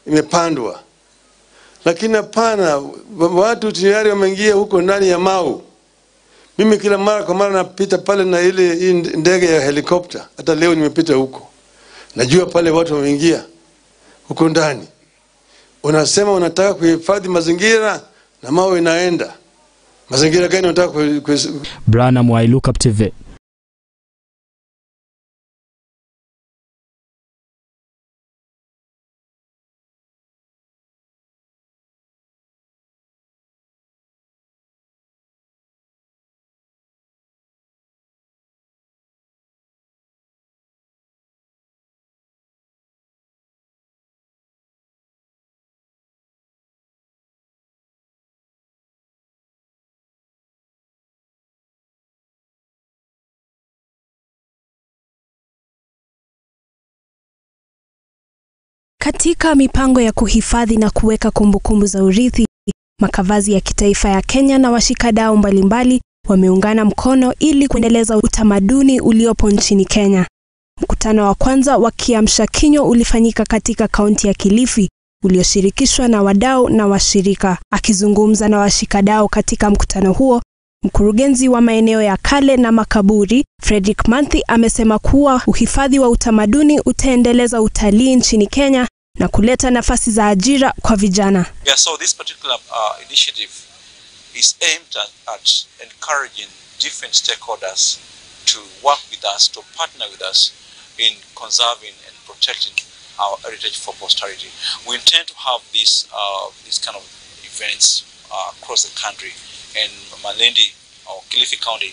imepandwa. Lakini hapana, watu tayari wameingia huko ndani ya Mau. Mimi kila mara kwa mara napita pale na ile ndege ya helikopta. Hata leo nimepita huko. Najua pale watu wameingia huko ndani. Unasema unataka kuhifadhi mazingira na Mau inaenda. Mazingira gani unataka Brana Mohoro TV. Katika mipango ya kuhifadhi na kuweka kumbukumbu za urithi, makavazi ya kitaifa ya Kenya na washikadau mbalimbali wameungana mkono ili kuendeleza utamaduni uliopo nchini Kenya. Mkutano wa kwanza wa kiamsha kinywa ulifanyika katika kaunti ya Kilifi, ulioshirikishwa na wadau na washirika. Akizungumza na washikadau katika mkutano huo, mkurugenzi wa maeneo ya kale na makaburi, Frederick Manthi, amesema kuwa uhifadhi wa utamaduni utaendeleza utalii nchini Kenya na kuleta nafasi za ajira kwa vijana. Yeah, so this particular initiative is aimed at encouraging different stakeholders to work with us, to partner with us in conserving and protecting our heritage for posterity. We intend to have these kind of events across the country, and Malindi or Kilifi County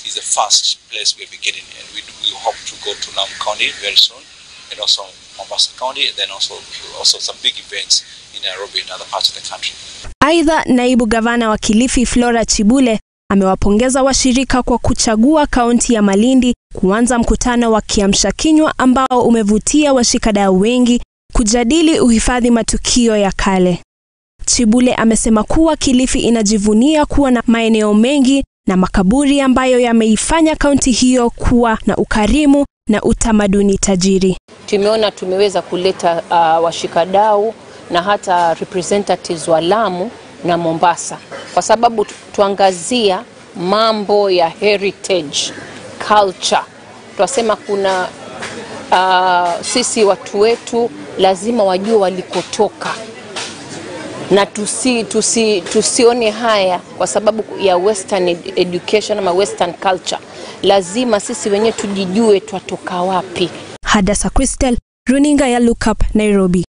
is the first place we're beginning, and we hope to go to Lamu County very soon, and also Mombasa County, and then also some big events in Nairobi and other parts of the country. Aidha, naibu gavana wa Kilifi Flora Chibule amewapongeza washirika kwa kuchagua kaunti ya Malindi kuanza mkutano wa kiamsha kinywa ambao umevutia washikadau wengi kujadili uhifadhi matukio ya kale. Chibule amesema kuwa Kilifi inajivunia kuwa na maeneo mengi na makaburi ambayo yameifanya kaunti hiyo kuwa na ukarimu na utamaduni tajiri. Tumeona tumeweza kuleta washikadau na hata representatives wa Lamu na Mombasa, kwa sababu tuangazia mambo ya heritage, culture. Tuasema kuna sisi watu wetu lazima wajue walikotoka, na tusione haya kwa sababu ya western education ama western culture. Lazima sisi wenyewe tujijue twatoka wapi. Hadasa Crystal, runinga ya Look Up, Nairobi.